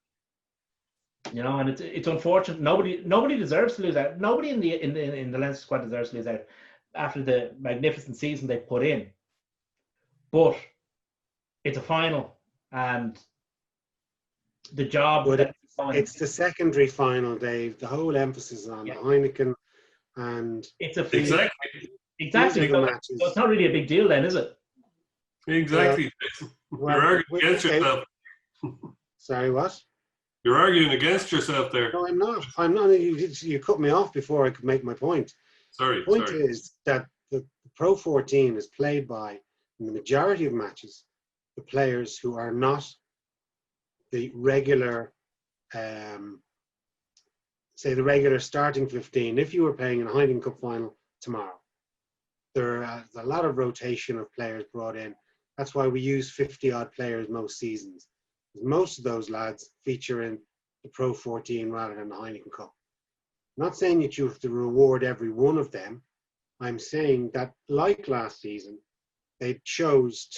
and it's unfortunate. Nobody deserves to lose out. Nobody in the Leinster squad deserves to lose out after the magnificent season they put in. But it's a final, and the job. But it's the secondary final, Dave. The whole emphasis on Heineken, and it's a exactly. So it's not really a big deal, then, is it? Exactly. You're arguing against yourself. Sorry, what? You're arguing against yourself there. No, I'm not. You cut me off before I could make my point. Sorry. The point is that the Pro 14 is played by, in the majority of matches, the players who are not the regular, the regular starting 15. If you were playing in a Heineken Cup final tomorrow, there's a lot of rotation of players brought in. That's why we use 50-odd players most seasons. Most of those lads feature in the Pro 14 rather than the Heineken Cup. I'm not saying that you have to reward every one of them. I'm saying that, like last season, they chose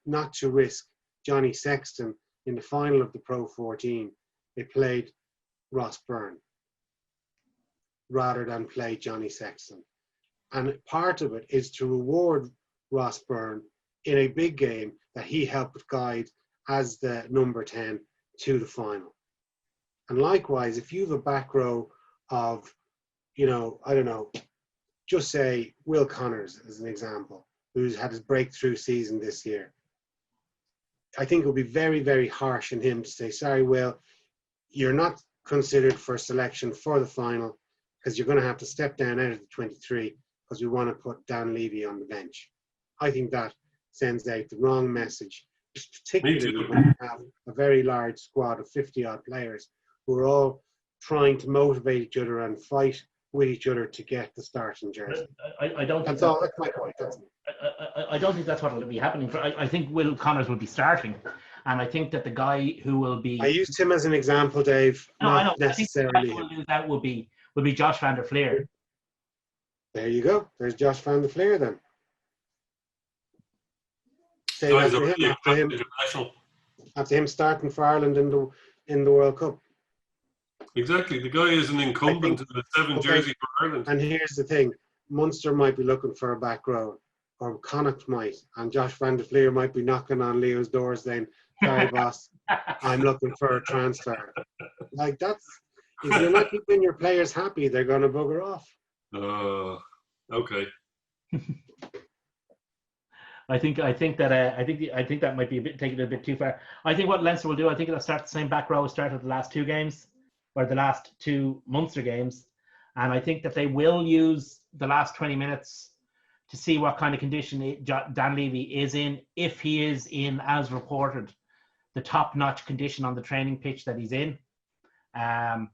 not to risk Johnny Sexton in the final of the Pro 14. They played Ross Byrne rather than play Johnny Sexton. And part of it is to reward Ross Byrne in a big game that he helped guide as the number 10 to the final. And likewise, if you have a back row of, I don't know, just say Will Connors as an example, who's had his breakthrough season this year. I think it would be very, very harsh on him to say, sorry, Will, you're not considered for selection for the final because you're going to have to step down out of the 23 because we want to put Dan Levy on the bench. I think that sends out the wrong message, particularly when you have a very large squad of 50-odd players who are all trying to motivate each other and fight with each other to get the starting jersey. I don't think That's all. That's my point. I don't think that's what will be happening. I think Will Connors will be starting, and I think that the guy who will be. I used him as an example, Dave. No, I know. Not necessarily I think the guy who will lose out will be Josh van der Fleer. There you go. There's Josh van der Fleer then. Say Guys that are to him international. after him starting for Ireland in the World Cup. Exactly. The guy is an incumbent in the 7 jersey for Ireland. And here's the thing. Munster might be looking for a back row, or Connacht might, and Josh van der Fleer might be knocking on Leo's door saying, sorry, boss, I'm looking for a transfer. Like, that's, if you're not keeping your players happy, they're going to bugger off. Okay. I think that might be taking it a bit too far. I think what Leinster will do, I think they'll start the same back row as started the last 2 games, or the last 2 Munster games, and I think that they will use the last 20 minutes to see what kind of condition Dan Levy is in, if he is in, as reported, the top-notch condition on the training pitch that he's in. I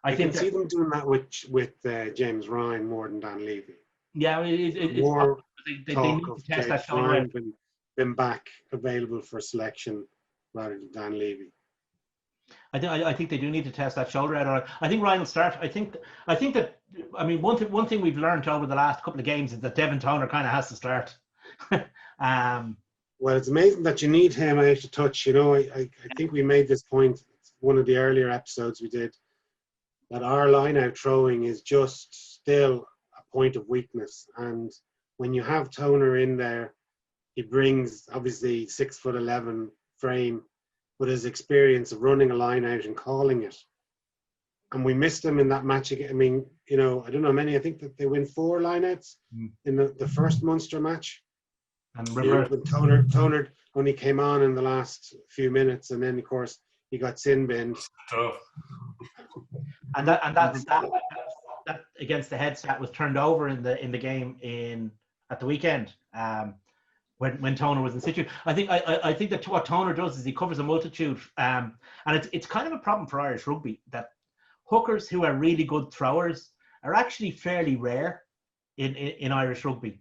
think can see them doing that with James Ryan more than Dan Levy. Yeah, it's more they talk need of to test James that shoulder Ryan out. been back available for selection rather than Dan Levy. I think they do need to test that shoulder out. I think Ryan will start. I think that, I mean, one thing we've learned over the last couple of games is that Devin Toner kind of has to start. Well, it's amazing that you need him out to touch. You know, I think we made this point, one of the earlier episodes we did, that our line-out throwing is just still a point of weakness. And when you have Toner in there, he brings, obviously, 6'11" frame, with his experience of running a line-out and calling it. And we missed him in that match again. I mean, you know, I don't know many. I think that they win 4 line-outs in the first Munster match. And when Toner only came on in the last few minutes, and then of course he got sin binned. Tough. And that against the head stat was turned over in the game at the weekend. When Toner was in situ, I think that what Toner does is he covers a multitude, and it's kind of a problem for Irish rugby that hookers who are really good throwers are actually fairly rare in Irish rugby.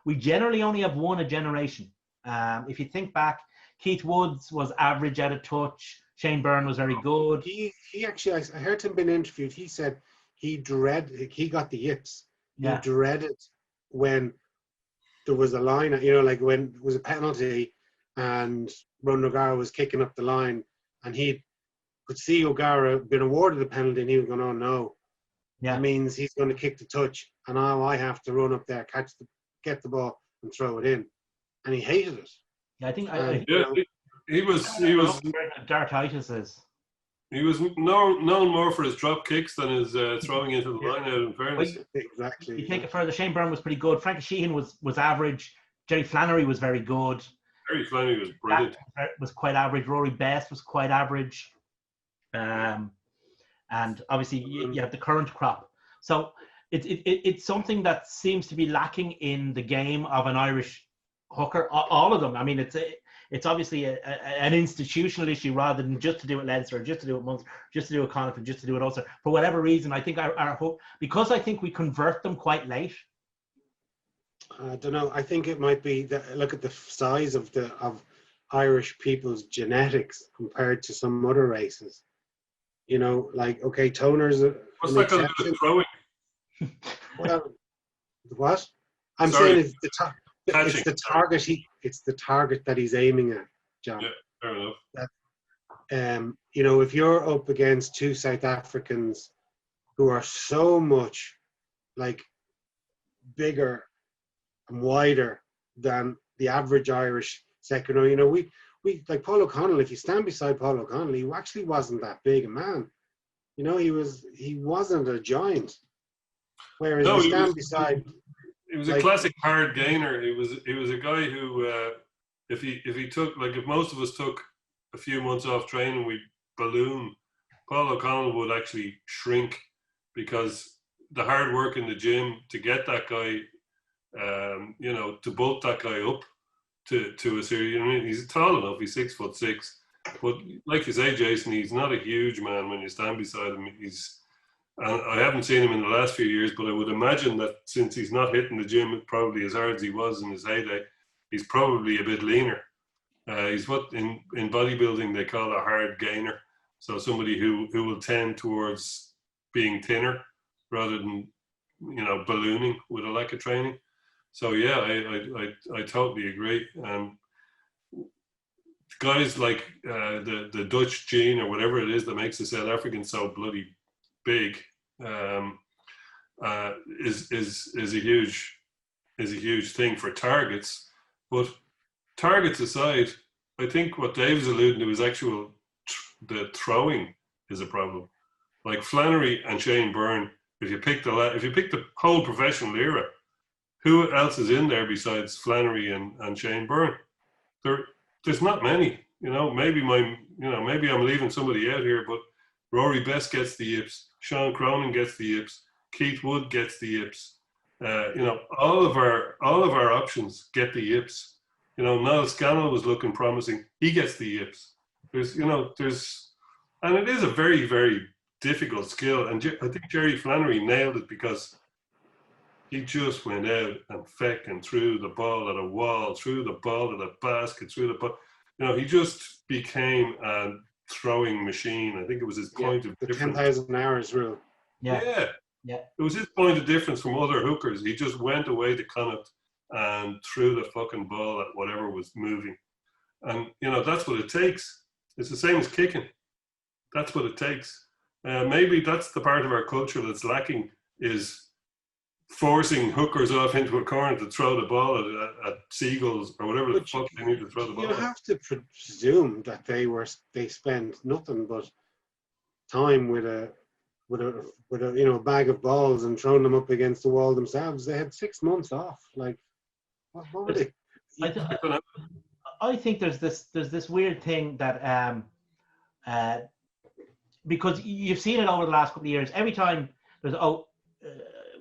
We generally only have one a generation. If you think back, Keith Woods was average at a touch. Shane Byrne was very good. He actually, I heard him being interviewed. He said he got the yips. Yeah. He dreaded when there was a line, you know, like when it was a penalty and Ron O'Gara was kicking up the line, and he could see O'Gara been awarded the penalty, and he was going, "Oh no, yeah, that means he's going to kick the touch, and now I have to run up there, get the ball, and throw it in," and he hated it. Yeah, I think he was Dartitis is. He was known more for his drop kicks than his throwing into the line out, in fairness. Exactly. You take it further, Shane Byrne was pretty good. Frankie Sheehan was average. Jerry Flannery was very good. Jerry Flannery was brilliant. That was quite average. Rory Best was quite average. And obviously you have the current crop. So it's something that seems to be lacking in the game of an Irish hooker. All of them. I mean, it's obviously an institutional issue rather than just to do with Leinster, just to do with Munster, just to do with Connacht, just to do with Ulster. For whatever reason, I think our hook, because I think we convert them quite late. I don't know. I think it might be that, look at the size of Irish people's genetics compared to some other races. You know, like, okay, Toner's what's that going to do with throwing? Well, what? I'm Sorry. saying it's the target. It's the target that he's aiming at, John. Yeah, fair enough. You know, if you're up against 2 South Africans who are so much like bigger and wider than the average Irish second row, you know, we like Paul O'Connell. If you stand beside Paul O'Connell, he actually wasn't that big a man. You know, he wasn't a giant. Whereas you stand beside. He was a classic hard gainer. He was a guy who, if most of us took a few months off training, we'd balloon. Paul O'Connell would actually shrink because the hard work in the gym to get that guy, you know, to bulk that guy up to a serious. I mean, he's tall enough. He's 6'6", but like you say, Jason, he's not a huge man when you stand beside him. And I haven't seen him in the last few years, but I would imagine that since he's not hitting the gym probably as hard as he was in his heyday, he's probably a bit leaner. He's what in bodybuilding they call a hard gainer. So somebody who will tend towards being thinner rather than, ballooning with a lack of training. So yeah, I totally agree. Guys like the Dutch gene or whatever it is that makes the South Africans so bloody big is a huge thing for targets. But targets aside, I think what Dave's alluding to is the throwing is a problem. Like Flannery and Shane Byrne, if you pick the whole professional era, who else is in there besides Flannery and Shane Byrne? There's not many. Maybe I'm leaving somebody out here, but Rory Best gets the yips, Sean Cronin gets the yips, Keith Wood gets the yips. All of our options get the yips. Niall Scannell was looking promising. He gets the yips. And it is a very, very difficult skill. And I think Jerry Flannery nailed it because he just went out and fecking threw the ball at a wall, threw the ball at a basket, threw the ball. He just became a throwing machine. I think it was his point of difference. The 10,000 hours rule. Yeah. It was his point of difference from other hookers. He just went away to Connacht and threw the fucking ball at whatever was moving. And, that's what it takes. It's the same as kicking. That's what it takes. Maybe that's the part of our culture that's lacking, is forcing hookers off into a corner to throw the ball at seagulls or whatever the fuck they need to throw the ball You at. have to presume that they spend nothing but time with a bag of balls and throwing them up against the wall themselves. They had 6 months off. Like, what were they? I think there's this weird thing that because you've seen it over the last couple of years. Every time there's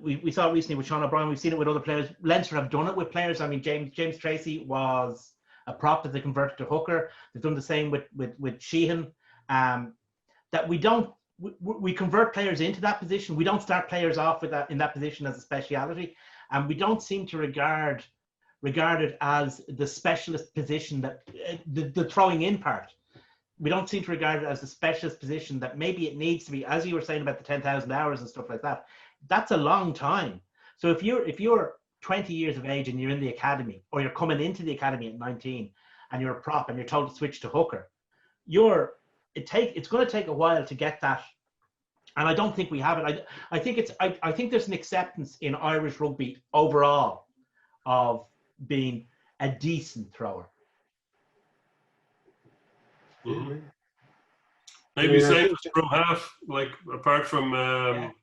we saw it recently with Sean O'Brien. We've seen it with other players. Leinster have done it with players. I mean, James Tracy was a prop that they converted to hooker. They've done the same with Sheehan. That we convert players into that position. We don't start players off in that position as a speciality, and we don't seem to regard it as the specialist position that the throwing in part. We don't seem to regard it as the specialist position that maybe it needs to be, as you were saying about the 10,000 hours and stuff like that. That's a long time. So if you're 20 years of age and you're in the academy, or you're coming into the academy at 19 and you're a prop and you're told to switch to hooker, it's going to take a while to get that. And I don't think we have it. I think there's an acceptance in Irish rugby overall of being a decent thrower. Mm-hmm. Maybe same from half, like apart from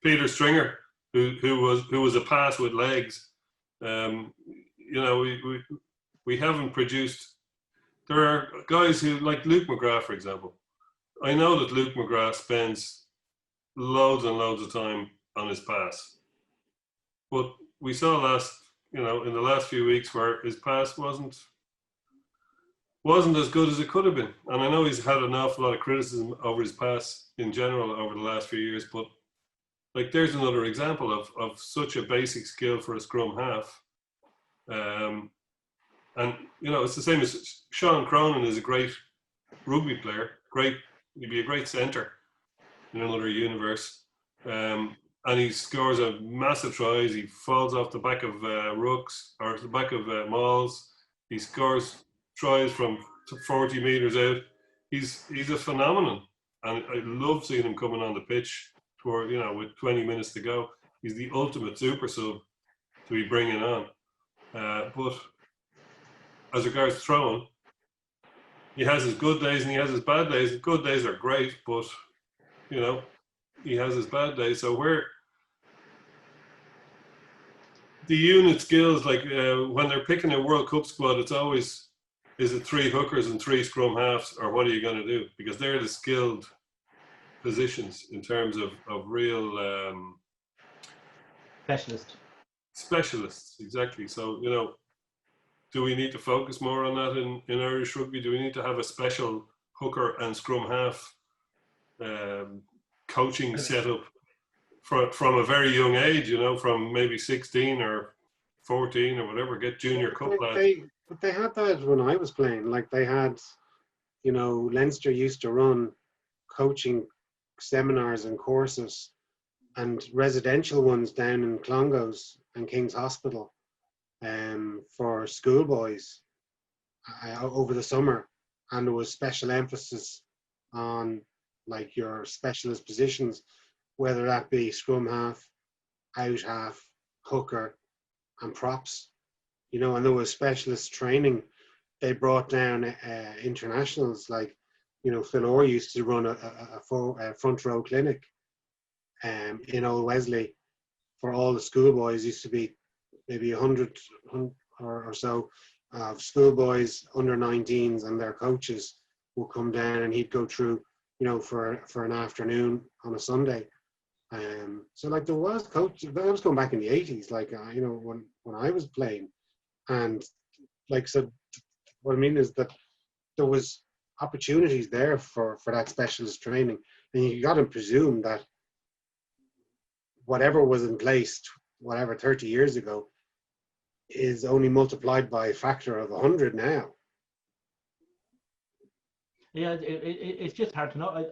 Peter Stringer, who was a pass with legs. We haven't produced. There are guys who, like Luke McGrath, for example. I know that Luke McGrath spends loads and loads of time on his pass, but we saw in the last few weeks where his pass wasn't as good as it could have been. And I know he's had an awful lot of criticism over his pass in general over the last few years, but like there's another example of such a basic skill for a scrum half. And it's the same as Sean Cronin is a great rugby player, he'd be a great centre in another universe. And he scores a massive tries. He falls off the back of rucks or the back of mauls. He scores tries from 40 metres out. He's a phenomenon, and I love seeing him coming on the pitch with 20 minutes to go. He's the ultimate super sub to be bringing on. But as regards throwing, he has his good days and he has his bad days. The good days are great, but he has his bad days. So the unit skills, like when they're picking a World Cup squad, it's always, is it 3 hookers and 3 scrum halves, or what are you going to do? Because they're the skilled positions in terms of real specialists, exactly. So do we need to focus more on that in Irish rugby? Do we need to have a special hooker and scrum half coaching setup from a very young age, from maybe 16 or 14 or whatever, get junior cup lads. But they had that when I was playing. Like they had, Leinster used to run coaching seminars and courses and residential ones down in Clongowes and King's Hospital for schoolboys over the summer. And there was special emphasis on like your specialist positions, whether that be scrum half, out half, hooker, and props. And there was specialist training. They brought down internationals like, Phil Orr used to run a front row clinic in Old Wesley for all the schoolboys. Used to be maybe 100 or so of schoolboys under 19s, and their coaches would come down, and he'd go through, for an afternoon on a Sunday. So like there was coaching. That was going back in the 80s, like when I was playing, and like so. What I mean is that there was opportunities there for that specialist training, and you got to presume that whatever was in place, 30 years ago, is only multiplied by a factor of 100 now. Yeah, it's just hard to know.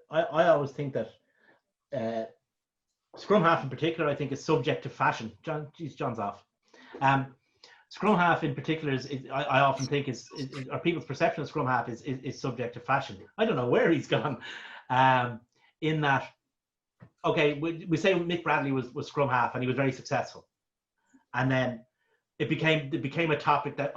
I always think that scrum half in particular, I think, is subject to fashion. John's off. Scrum half in particular I often think or people's perception of scrum half is subject to fashion. I don't know where he's gone. In that, okay, we say Mick Bradley was scrum half and he was very successful, and then it became a topic that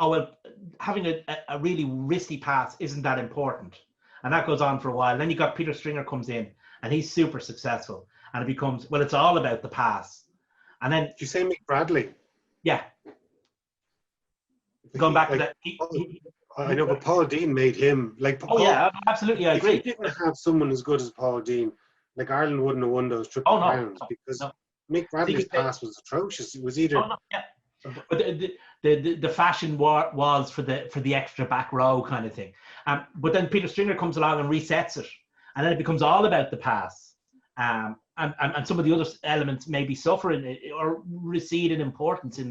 having a really risky pass isn't that important, and that goes on for a while. Then you got Peter Stringer comes in and he's super successful, and it becomes it's all about the pass. And then did you say Mick Bradley? Yeah. Going back to that, I know, but Paul Dean made him like. Yeah, absolutely, I agree. If you didn't have someone as good as Paul Dean, like Ireland wouldn't have won those triple crowns because Mick Bradley's pass was atrocious. It was either. But the fashion was for the extra back row kind of thing. But then Peter Stringer comes along and resets it, and then it becomes all about the pass. And some of the other elements maybe suffer or recede in importance in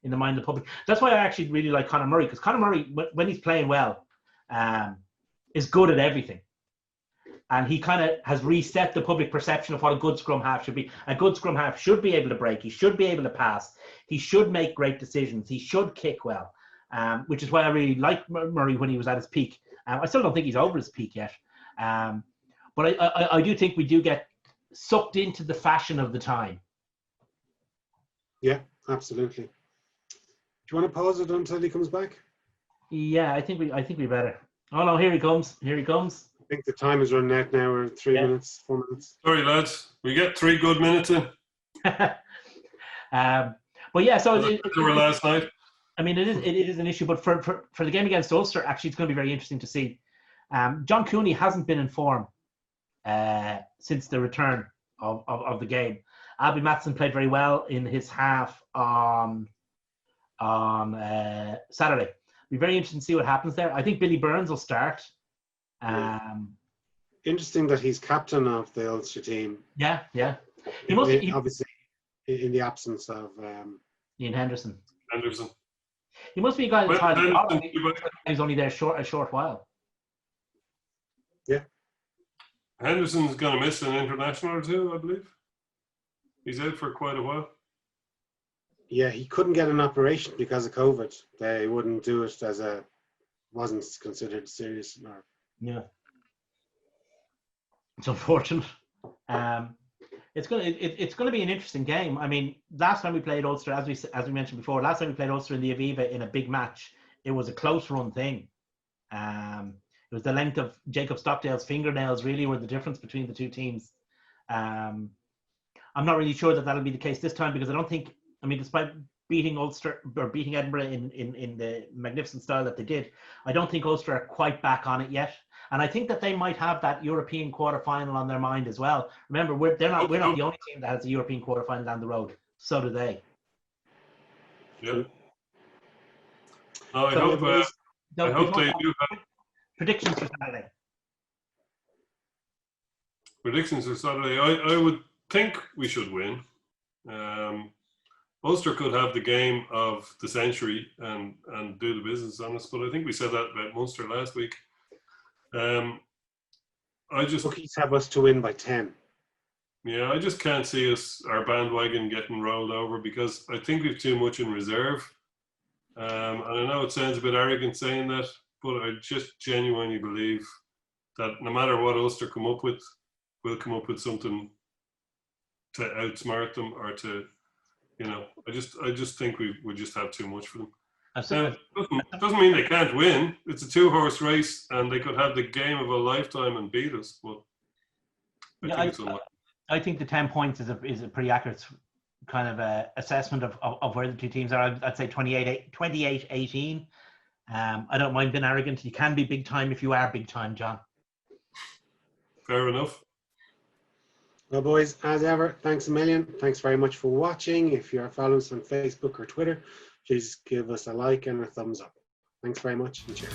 the mind of the public. That's why I actually really like Conor Murray, because Conor Murray, when he's playing well, is good at everything. And he kind of has reset the public perception of what a good scrum half should be. A good scrum half should be able to break. He should be able to pass. He should make great decisions. He should kick well, which is why I really liked Murray when he was at his peak. I still don't think he's over his peak yet. But I do think we do get sucked into the fashion of the time. Yeah, absolutely. Do you want to pause it until he comes back? Yeah, I think we better. Oh no, here he comes. Here he comes. I think the time is running out now. We're 4 minutes. Sorry, lads. We get 3 good minutes in. But yeah, so last night. I mean, it is an issue, but for the game against Ulster, actually, it's going to be very interesting to see. John Cooney hasn't been in form since the return of the game. Albie Mattson played very well in his half on Saturday. It'll be very interesting to see what happens there. I think Billy Burns will start. Interesting that he's captain of the Ulster team. Yeah. He obviously in the absence of Ian Henderson. He must be a guy that's he's only there a short while. Yeah. Henderson's going to miss an international or two, I believe. He's out for quite a while. Yeah, he couldn't get an operation because of COVID. They wouldn't do it wasn't considered serious. Yeah. It's unfortunate. It's going to be an interesting game. I mean, last time we played Ulster, as we mentioned before, last time we played Ulster in the Aviva in a big match, it was a close run thing. It was the length of Jacob Stockdale's fingernails really were the difference between the two teams. I'm not really sure that that'll be the case this time, because I don't think, I mean, despite beating Ulster or beating Edinburgh in the magnificent style that they did, I don't think Ulster are quite back on it yet. And I think that they might have that European quarterfinal on their mind as well. Remember, we're not the only team that has a European quarterfinal down the road. So do they. Yeah. No, I hope they do have predictions for Saturday. Predictions for Saturday. I would think we should win. Ulster could have the game of the century and do the business on us, but I think we said that about Munster last week. Bookies have us to win by 10. Yeah, I just can't see our bandwagon getting rolled over because I think we've too much in reserve. And I know it sounds a bit arrogant saying that, but I just genuinely believe that no matter what Ulster come up with, we'll come up with something to outsmart them or to, I just think we just have too much for them. Now, doesn't mean they can't win. It's a 2-horse race, and they could have the game of a lifetime and beat us. But I think it's unlikely. I think the 10 points is a pretty accurate kind of assessment of where the two teams are. I'd say 28-18. I don't mind being arrogant. You can be big time if you are big time, John. Fair enough. Well, boys, as ever, thanks a million. Thanks very much for watching. If you are following us on Facebook or Twitter, please give us a like and a thumbs up. Thanks very much and cheers.